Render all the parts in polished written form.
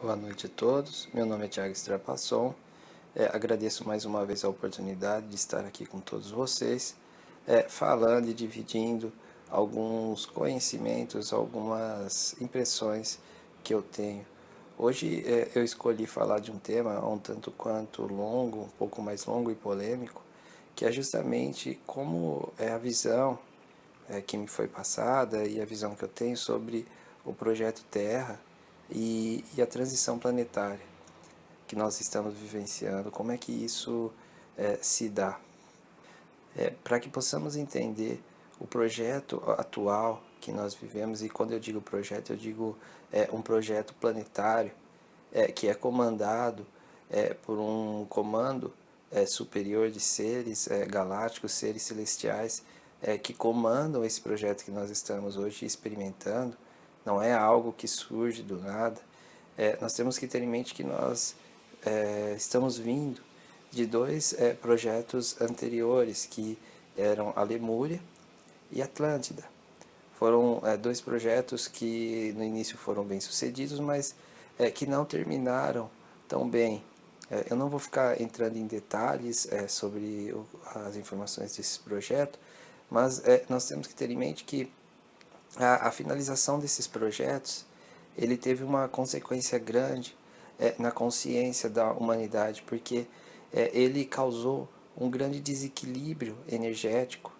Boa noite a todos, meu nome é Thiago Strapasson, agradeço mais uma vez a oportunidade de estar aqui com todos vocês, falando e dividindo alguns conhecimentos, algumas impressões que eu tenho. Hoje eu escolhi falar de um tema um tanto quanto longo, um pouco mais longo e polêmico, que é justamente como é a visão que me foi passada e a visão que eu tenho sobre o projeto Terra e a transição planetária que nós estamos vivenciando, como é que isso se dá. Para que possamos entender o projeto atual que nós vivemos, e quando eu digo projeto, eu digo um projeto planetário que é comandado por um comando superior de seres galácticos, seres celestiais, que comandam esse projeto que nós estamos hoje experimentando. Não é algo que surge do nada. Nós temos que ter em mente que nós estamos vindo de dois projetos anteriores, que eram a Lemúria e Atlântida. Foram dois projetos que no início foram bem sucedidos, mas que não terminaram tão bem. Eu não vou ficar entrando em detalhes sobre as informações desse projeto, mas nós temos que ter em mente que a finalização desses projetos ele teve uma consequência grande na consciência da humanidade, porque ele causou um grande desequilíbrio energético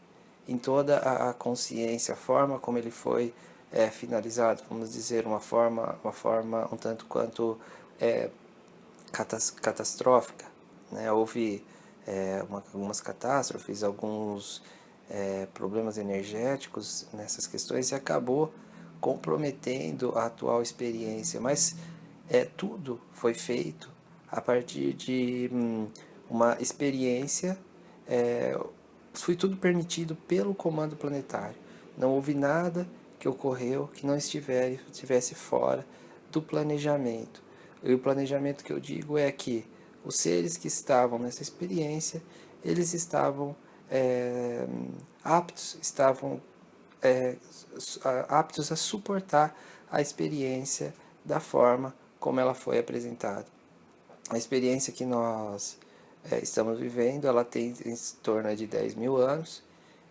em toda a consciência, a forma como ele foi finalizado, vamos dizer, uma forma um tanto quanto catastrófica, né? Houve algumas catástrofes, alguns problemas energéticos nessas questões e acabou comprometendo a atual experiência, mas tudo foi feito a partir de uma experiência, foi tudo permitido pelo comando planetário. Não houve nada que ocorreu que não estivesse fora do planejamento. E o planejamento que eu digo é que os seres que estavam nessa experiência, eles estavam é, aptos a suportar a experiência da forma como ela foi apresentada. A experiência que nós estamos vivendo, ela tem em torno de 10 mil anos,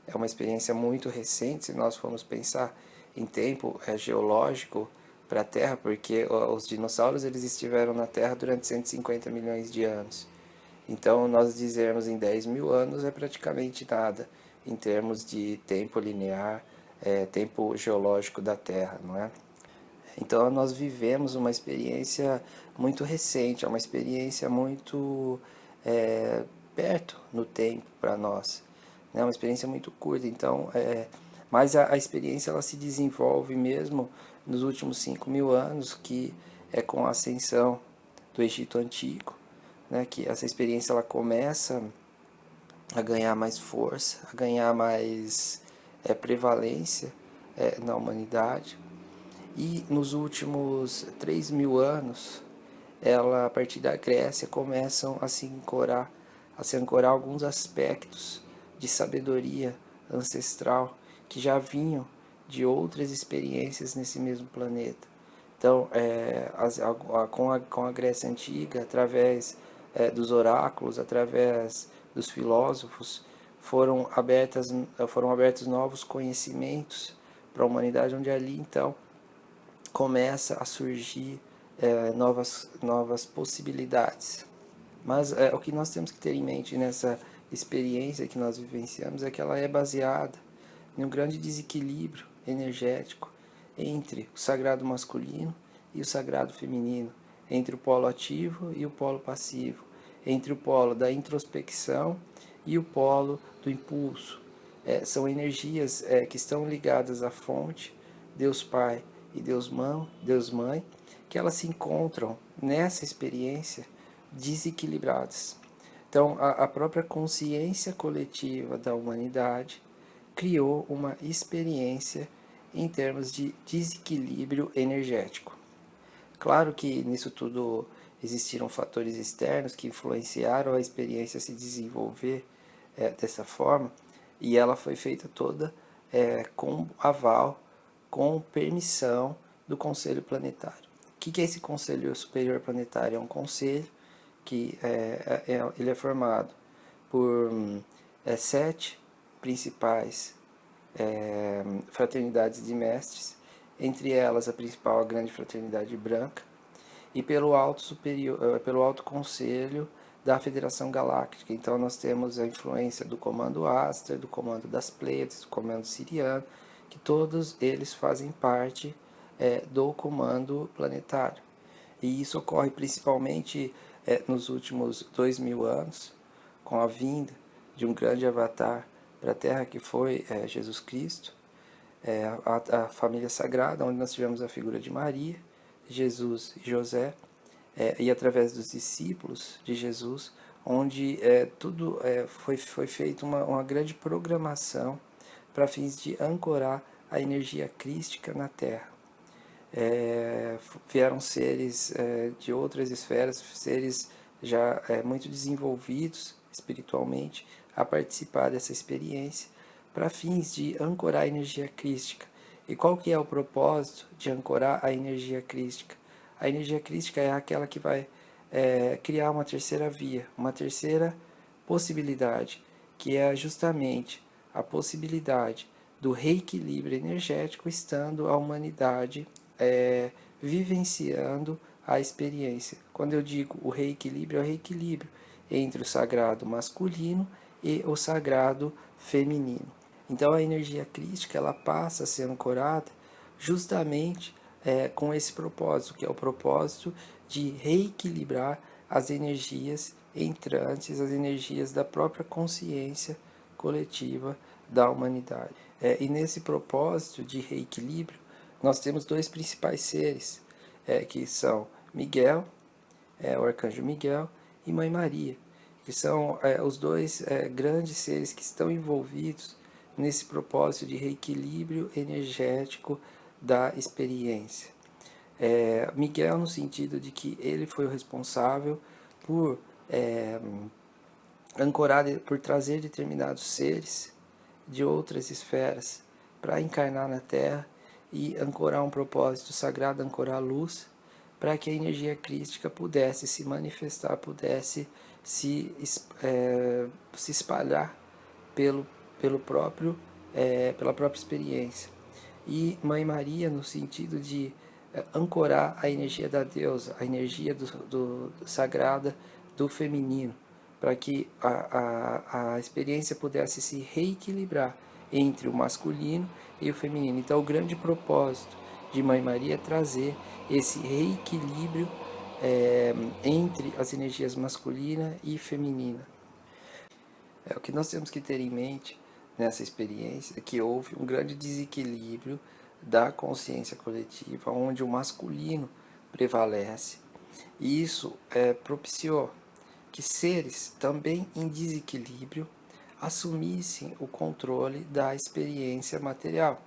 é uma experiência muito recente, se nós formos pensar em tempo geológico para a Terra, porque os dinossauros eles estiveram na Terra durante 150 milhões de anos. Então, nós dizermos em 10 mil anos é praticamente nada em termos de tempo linear, tempo geológico da Terra, não é? Então, nós vivemos uma experiência muito recente, é uma experiência muito perto no tempo para nós, né? Uma experiência muito curta. Então, mas a experiência ela se desenvolve mesmo nos últimos 5 mil anos, que é com a ascensão do Egito Antigo, né? Que essa experiência ela começa a ganhar mais força, a ganhar mais prevalência na humanidade. E nos últimos 3 mil anos, ela, a partir da Grécia, começam a se ancorar alguns aspectos de sabedoria ancestral que já vinham de outras experiências nesse mesmo planeta. Então, com a Grécia Antiga, através dos oráculos, através dos filósofos, foram abertos novos conhecimentos para a humanidade, onde ali, então, começa a surgir novas possibilidades. Mas o que nós temos que ter em mente nessa experiência que nós vivenciamos é que ela é baseada em um grande desequilíbrio energético entre o sagrado masculino e o sagrado feminino, entre o polo ativo e o polo passivo, entre o polo da introspecção e o polo do impulso. São energias que estão ligadas à fonte, Deus Pai e Deus Mãe, que elas se encontram nessa experiência desequilibradas. Então, a própria consciência coletiva da humanidade criou uma experiência em termos de desequilíbrio energético. Claro que nisso tudo existiram fatores externos que influenciaram a experiência a se desenvolver dessa forma, e ela foi feita toda com aval, com permissão do Conselho Planetário, que é esse Conselho Superior Planetário? É um conselho que ele é formado por 7 principais fraternidades de mestres, entre elas a principal, a Grande Fraternidade Branca, e pelo alto conselho da Federação Galáctica. Então nós temos a influência do Comando Aster, do Comando das Pleiades, do Comando Siriano, que todos eles fazem parte do comando planetário. E isso ocorre principalmente nos últimos 2000 anos, com a vinda de um grande avatar para a Terra, que foi Jesus Cristo, a família sagrada, onde nós tivemos a figura de Maria, Jesus e José, e através dos discípulos de Jesus, onde tudo foi feita uma grande programação para fins de ancorar a energia crística na Terra. Vieram seres de outras esferas, seres já muito desenvolvidos espiritualmente, a participar dessa experiência para fins de ancorar a energia crística. E qual que é o propósito de ancorar a energia crística? A energia crística é aquela que vai criar uma terceira via, uma terceira possibilidade, que é justamente a possibilidade do reequilíbrio energético, estando a humanidade vivenciando a experiência. Quando eu digo o reequilíbrio, é o reequilíbrio entre o sagrado masculino e o sagrado feminino. Então a energia crística ela passa a ser ancorada justamente com esse propósito, que é o propósito de reequilibrar as energias entrantes, as energias da própria consciência coletiva da humanidade. E nesse propósito de reequilíbrio, nós temos 2 principais seres, que são Miguel, o Arcanjo Miguel, e Mãe Maria, que são os 2 grandes seres que estão envolvidos nesse propósito de reequilíbrio energético da experiência. Miguel no sentido de que ele foi o responsável por ancorar, por trazer determinados seres de outras esferas para encarnar na Terra e ancorar um propósito sagrado, ancorar a luz, para que a energia crística pudesse se manifestar, pudesse se espalhar pela própria experiência. E Mãe Maria no sentido de ancorar a energia da deusa, a energia do sagrada do feminino, para que a experiência pudesse se reequilibrar entre o masculino e o feminino. Então, o grande propósito de Mãe Maria é trazer esse reequilíbrio entre as energias masculina e feminina. O que nós temos que ter em mente nessa experiência é que houve um grande desequilíbrio da consciência coletiva, onde o masculino prevalece. E isso propiciou que seres também em desequilíbrio assumissem o controle da experiência material.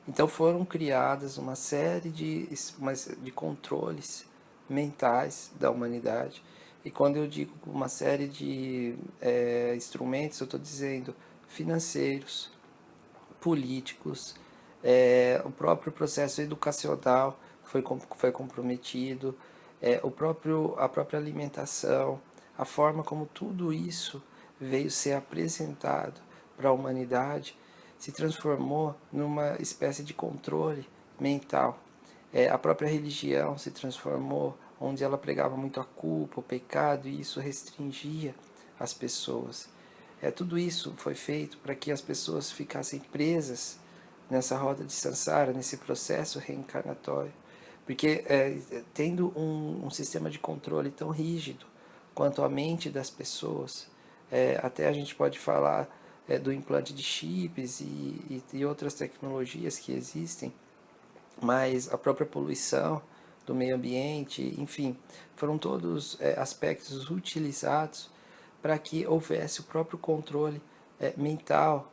Então foram criadas uma série de controles mentais da humanidade. E quando eu digo uma série de instrumentos, eu estou dizendo financeiros, políticos, o próprio processo educacional foi comprometido, a própria alimentação, a forma como tudo isso veio ser apresentado para a humanidade se transformou numa espécie de controle mental. A própria religião se transformou, onde ela pregava muito a culpa, o pecado, e isso restringia as pessoas. Tudo isso foi feito para que as pessoas ficassem presas nessa roda de samsara, nesse processo reencarnatório. Porque tendo um sistema de controle tão rígido quanto a mente das pessoas, até a gente pode falar do implante de chips e outras tecnologias que existem, mas a própria poluição do meio ambiente, enfim, foram todos aspectos utilizados para que houvesse o próprio controle mental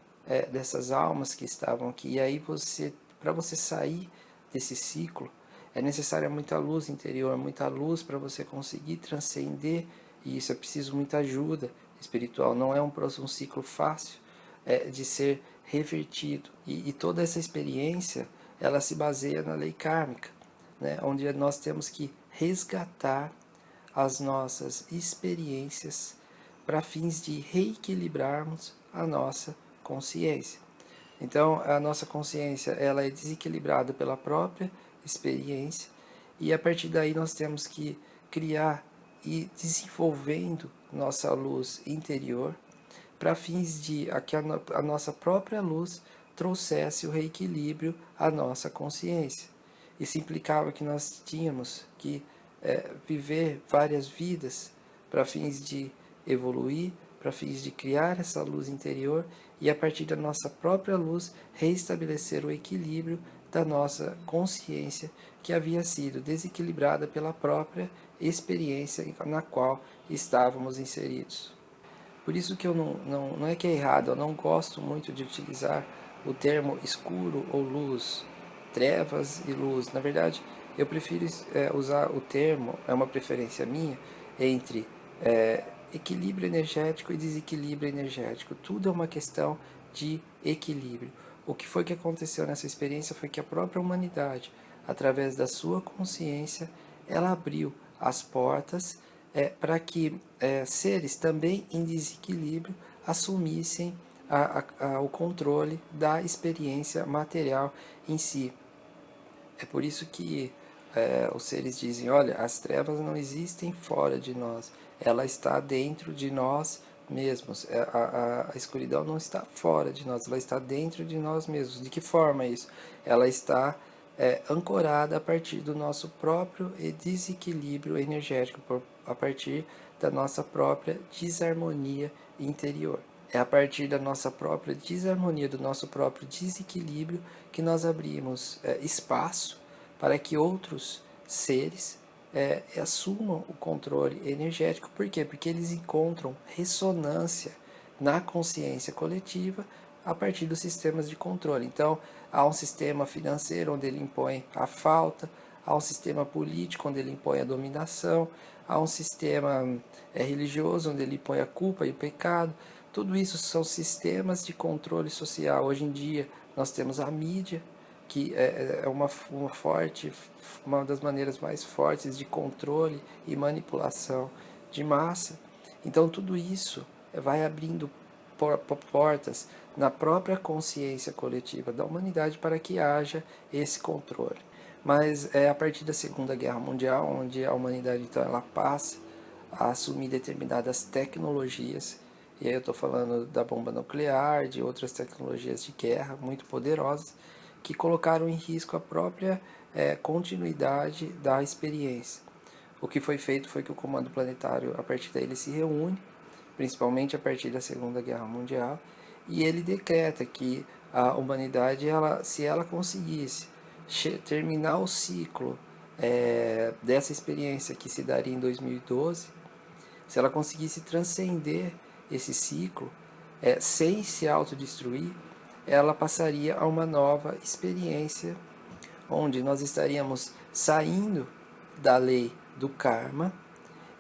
dessas almas que estavam aqui. E aí para você sair desse ciclo, é necessária muita luz interior, muita luz para você conseguir transcender, e isso é preciso muita ajuda espiritual. Não é um ciclo fácil de ser revertido. E toda essa experiência, ela se baseia na lei kármica. né, onde nós temos que resgatar as nossas experiências para fins de reequilibrarmos a nossa consciência. Então, a nossa consciência ela é desequilibrada pela própria experiência e a partir daí nós temos que criar e desenvolvendo nossa luz interior para fins de que a nossa própria luz trouxesse o reequilíbrio à nossa consciência. Isso implicava que nós tínhamos que viver várias vidas para fins de evoluir, para fins de criar essa luz interior e a partir da nossa própria luz reestabelecer o equilíbrio da nossa consciência que havia sido desequilibrada pela própria experiência na qual estávamos inseridos. Por isso que eu não é que é errado, eu não gosto muito de utilizar o termo escuro ou luz, trevas e luz. Na verdade, eu prefiro usar o termo, é uma preferência minha, entre equilíbrio energético e desequilíbrio energético. Tudo é uma questão de equilíbrio. O que foi que aconteceu nessa experiência foi que a própria humanidade, através da sua consciência, ela abriu as portas para que seres também em desequilíbrio assumissem o controle da experiência material em si. É por isso que os seres dizem, olha, as trevas não existem fora de nós, ela está dentro de nós mesmos. A escuridão não está fora de nós, ela está dentro de nós mesmos. De que forma isso? Ela está ancorada a partir do nosso próprio desequilíbrio energético, a partir da nossa própria desarmonia interior. É a partir da nossa própria desarmonia, do nosso próprio desequilíbrio, que nós abrimos espaço para que outros seres assumam o controle energético. Por quê? Porque eles encontram ressonância na consciência coletiva a partir dos sistemas de controle. Então, há um sistema financeiro onde ele impõe a falta, há um sistema político onde ele impõe a dominação, há um sistema religioso onde ele impõe a culpa e o pecado. Tudo isso são sistemas de controle social. Hoje em dia, nós temos a mídia, que é uma das maneiras mais fortes de controle e manipulação de massa. Então, tudo isso vai abrindo portas na própria consciência coletiva da humanidade para que haja esse controle. Mas é a partir da Segunda Guerra Mundial, onde a humanidade então ela passa a assumir determinadas tecnologias, e aí eu estou falando da bomba nuclear, de outras tecnologias de guerra muito poderosas, que colocaram em risco a própria continuidade da experiência. O que foi feito foi que o Comando Planetário, a partir daí, ele se reúne, principalmente a partir da Segunda Guerra Mundial, e ele decreta que a humanidade, se ela conseguisse terminar o ciclo dessa experiência que se daria em 2012, se ela conseguisse transcender esse ciclo sem se autodestruir, ela passaria a uma nova experiência, onde nós estaríamos saindo da lei do karma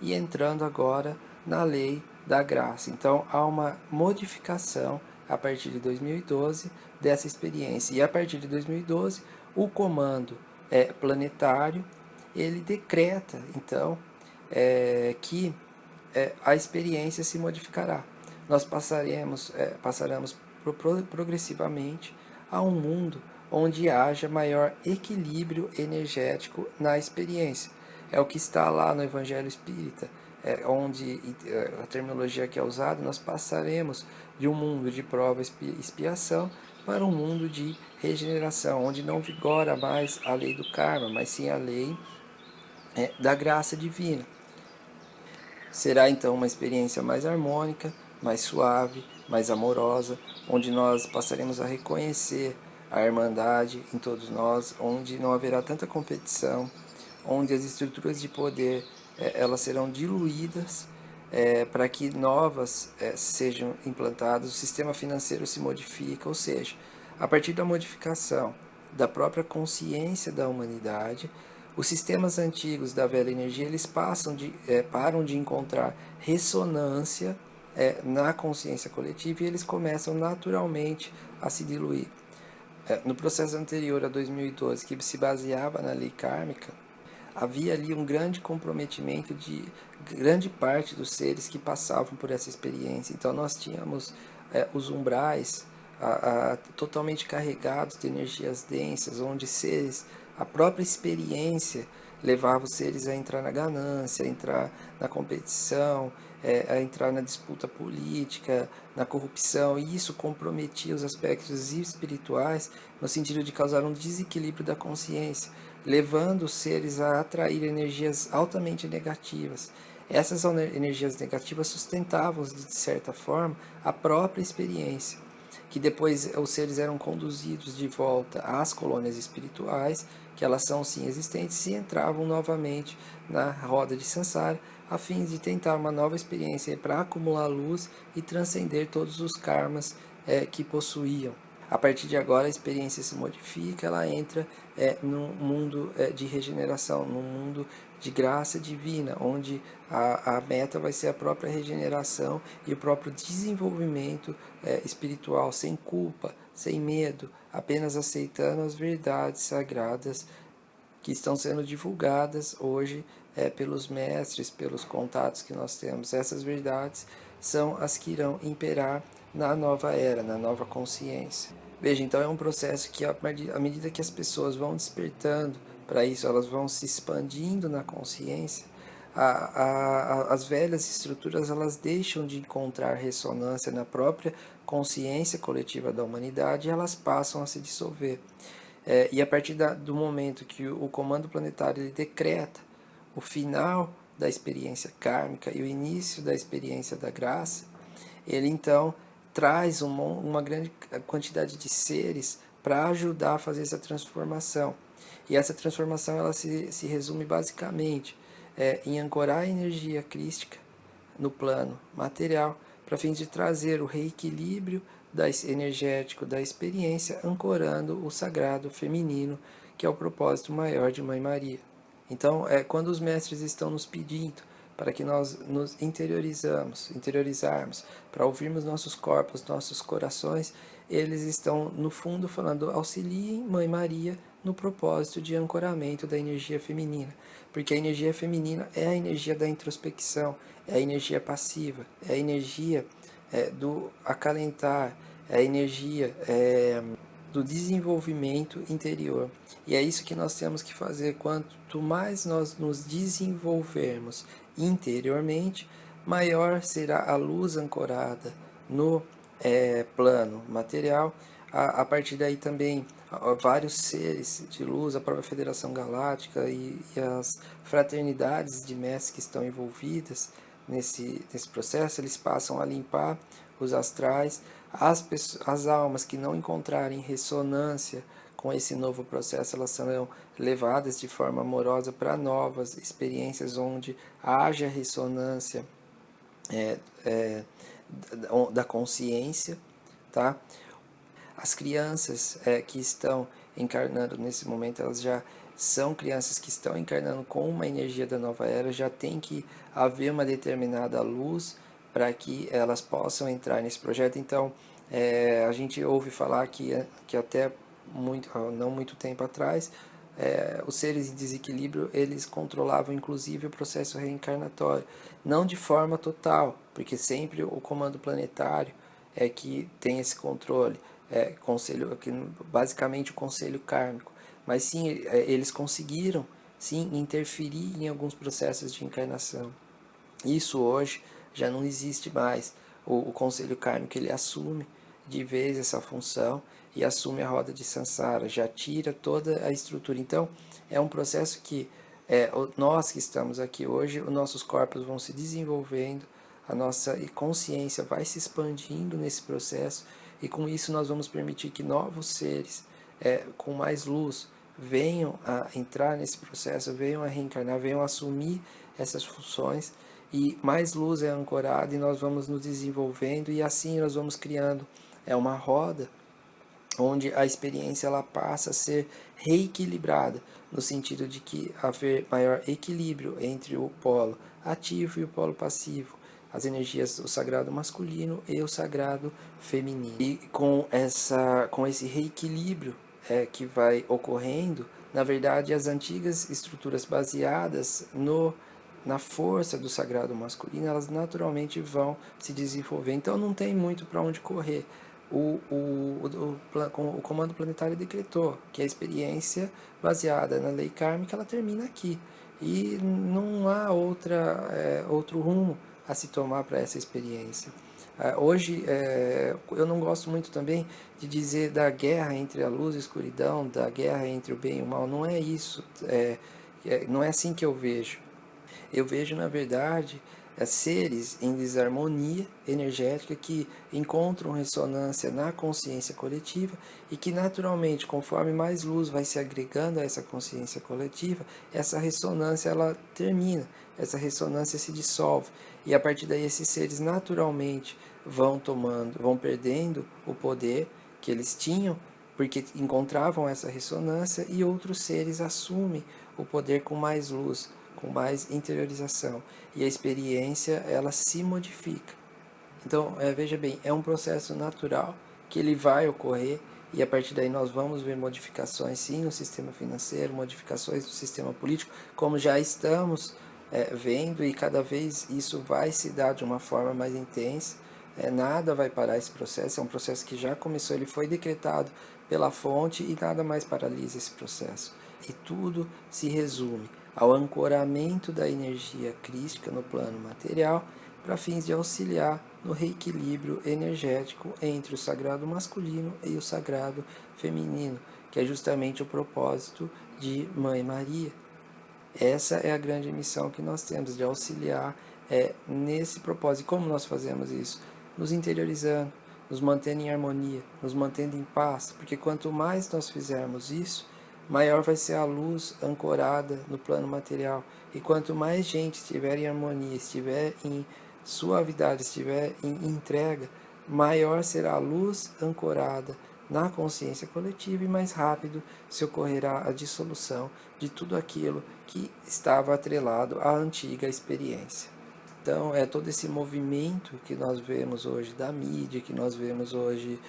e entrando agora na lei da graça. Então há uma modificação a partir de 2012 dessa experiência. E a partir de 2012, o comando planetário, ele decreta então que a experiência se modificará. Nós passaremos progressivamente a um mundo onde haja maior equilíbrio energético na experiência. É o que está lá no Evangelho Espírita, onde a terminologia que é usada, nós passaremos de um mundo de prova e expiação para um mundo de regeneração, onde não vigora mais a lei do karma, mas sim a lei da graça divina. Será então uma experiência mais harmônica, mais suave, mais amorosa, onde nós passaremos a reconhecer a irmandade em todos nós, onde não haverá tanta competição, onde as estruturas de poder elas serão diluídas para que novas sejam implantadas, o sistema financeiro se modifica, ou seja, a partir da modificação da própria consciência da humanidade, os sistemas antigos da velha energia eles param de encontrar ressonância na consciência coletiva e eles começam naturalmente a se diluir. No processo anterior a 2012, que se baseava na lei kármica, havia ali um grande comprometimento de grande parte dos seres que passavam por essa experiência. Então nós tínhamos os umbrais totalmente carregados de energias densas, onde seres, a própria experiência levava os seres a entrar na ganância, a entrar na competição, a entrar na disputa política, na corrupção, e isso comprometia os aspectos espirituais no sentido de causar um desequilíbrio da consciência, levando os seres a atrair energias altamente negativas. Essas energias negativas sustentavam, de certa forma, a própria experiência, que depois os seres eram conduzidos de volta às colônias espirituais, que elas são sim existentes, e entravam novamente na roda de Sansara, a fim de tentar uma nova experiência para acumular luz e transcender todos os karmas que possuíam. A partir de agora a experiência se modifica, ela entra num mundo de regeneração, num mundo de graça divina, onde a meta vai ser a própria regeneração e o próprio desenvolvimento espiritual, sem culpa, sem medo, apenas aceitando as verdades sagradas que estão sendo divulgadas hoje pelos mestres, pelos contatos que nós temos. Essas verdades são as que irão imperar na nova era, na nova consciência. Veja, então é um processo que, à medida que as pessoas vão despertando para isso, elas vão se expandindo na consciência, as velhas estruturas elas deixam de encontrar ressonância na própria consciência coletiva da humanidade e elas passam a se dissolver. E a partir do momento que o comando planetário ele decreta o final da experiência kármica e o início da experiência da graça, ele então traz uma grande quantidade de seres para ajudar a fazer essa transformação. E essa transformação ela se resume basicamente em ancorar a energia crística no plano material, para fim de trazer o reequilíbrio energético da experiência, ancorando o sagrado feminino, que é o propósito maior de Mãe Maria. Então, quando os mestres estão nos pedindo para que nós nos interiorizarmos, para ouvirmos nossos corpos, nossos corações, eles estão, no fundo, falando: auxiliem Mãe Maria no propósito de ancoramento da energia feminina, porque a energia feminina é a energia da introspecção, é a energia passiva, é a energia do acalentar, é a energia do desenvolvimento interior. E é isso que nós temos que fazer. Quanto mais nós nos desenvolvermos interiormente, maior será a luz ancorada no plano material. A partir daí também vários seres de luz, a própria Federação Galáctica e as fraternidades de mestres que estão envolvidas nesse processo, eles passam a limpar os astrais. As almas que não encontrarem ressonância com esse novo processo, elas serão levadas de forma amorosa para novas experiências onde haja ressonância da consciência, tá? As crianças que estão encarnando nesse momento, elas já são crianças que estão encarnando com uma energia da nova era, já tem que haver uma determinada luz para que elas possam entrar nesse projeto. Então, a gente ouve falar que até não muito tempo atrás, os seres em desequilíbrio, eles controlavam inclusive o processo reencarnatório, não de forma total, porque sempre o comando planetário é que tem esse controle, basicamente o conselho kármico, mas sim, eles conseguiram sim interferir em alguns processos de encarnação. Isso hoje já não existe mais. O conselho kármico ele assume de vez essa função e assume a roda de Sansara, já tira toda a estrutura. Então, é um processo que nós que estamos aqui hoje, os nossos corpos vão se desenvolvendo, a nossa consciência vai se expandindo nesse processo, e com isso nós vamos permitir que novos seres com mais luz venham a entrar nesse processo, venham a reencarnar, venham a assumir essas funções, e mais luz é ancorada e nós vamos nos desenvolvendo, e assim nós vamos criando uma roda onde a experiência ela passa a ser reequilibrada, no sentido de que haver maior equilíbrio entre o polo ativo e o polo passivo, as energias, o sagrado masculino e o sagrado feminino. E com esse reequilíbrio que vai ocorrendo, na verdade, as antigas estruturas baseadas na força do sagrado masculino, elas naturalmente vão se desenvolver. Então não tem muito para onde correr. O comando planetário decretou que a experiência baseada na lei kármica, ela termina aqui. E não há outro rumo a se tomar para essa experiência. Hoje, eu não gosto muito também de dizer da guerra entre a luz e a escuridão, da guerra entre o bem e o mal. Não é isso. Não é assim que eu vejo. Eu vejo, na verdade, seres em desarmonia energética que encontram ressonância na consciência coletiva e que, naturalmente, conforme mais luz vai se agregando a essa consciência coletiva, essa ressonância ela termina, essa ressonância se dissolve e, a partir daí, esses seres naturalmente vão perdendo o poder que eles tinham porque encontravam essa ressonância e outros seres assumem o poder com mais luz, com mais interiorização, e a experiência ela se modifica. Então, veja bem, é um processo natural que ele vai ocorrer e a partir daí nós vamos ver modificações sim no sistema financeiro, modificações no sistema político, como já estamos vendo, e cada vez isso vai se dar de uma forma mais intensa. Nada vai parar esse processo, é um processo que já começou, ele foi decretado pela fonte e nada mais paralisa esse processo. E tudo se resume ao ancoramento da energia crística no plano material para fins de auxiliar no reequilíbrio energético entre o sagrado masculino e o sagrado feminino, que é justamente o propósito de Mãe Maria. Essa é a grande missão que nós temos, de auxiliar nesse propósito. E como nós fazemos isso? Nos interiorizando, nos mantendo em harmonia, nos mantendo em paz, porque quanto mais nós fizermos isso, maior vai ser a luz ancorada no plano material. E quanto mais gente estiver em harmonia, estiver em suavidade, estiver em entrega, maior será a luz ancorada na consciência coletiva e mais rápido se ocorrerá a dissolução de tudo aquilo que estava atrelado à antiga experiência. Então, todo esse movimento que nós vemos hoje da mídia, que nós vemos hoje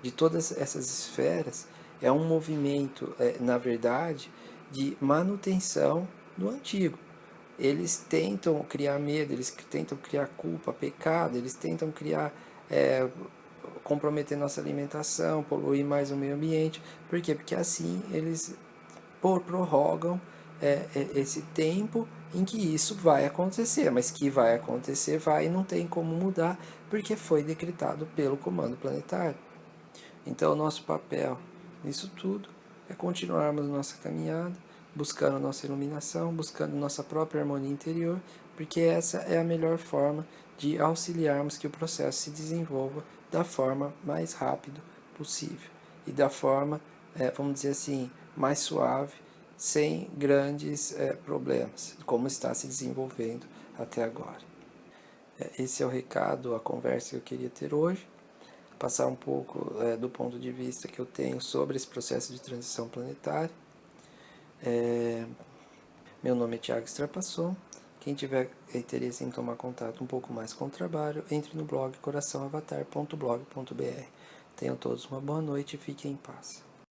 de todas essas esferas, é um movimento, na verdade, de manutenção do antigo. Eles tentam criar medo, eles tentam criar culpa, pecado, eles tentam criar, comprometer nossa alimentação, poluir mais o meio ambiente. Por quê? Porque assim eles prorrogam esse tempo em que isso vai acontecer, mas que vai acontecer, vai e não tem como mudar, porque foi decretado pelo comando planetário. Então, o nosso papel nisso tudo é continuarmos nossa caminhada, buscando nossa iluminação, buscando nossa própria harmonia interior, porque essa é a melhor forma de auxiliarmos que o processo se desenvolva da forma mais rápida possível e da forma, vamos dizer assim, mais suave, sem grandes problemas, como está se desenvolvendo até agora. Esse é o recado, a conversa que eu queria ter hoje. Passar um pouco do ponto de vista que eu tenho sobre esse processo de transição planetária. Meu nome é Thiago Strapasson. Quem tiver interesse em tomar contato um pouco mais com o trabalho, entre no blog coraçãoavatar.blog.br. Tenham todos uma boa noite e fiquem em paz.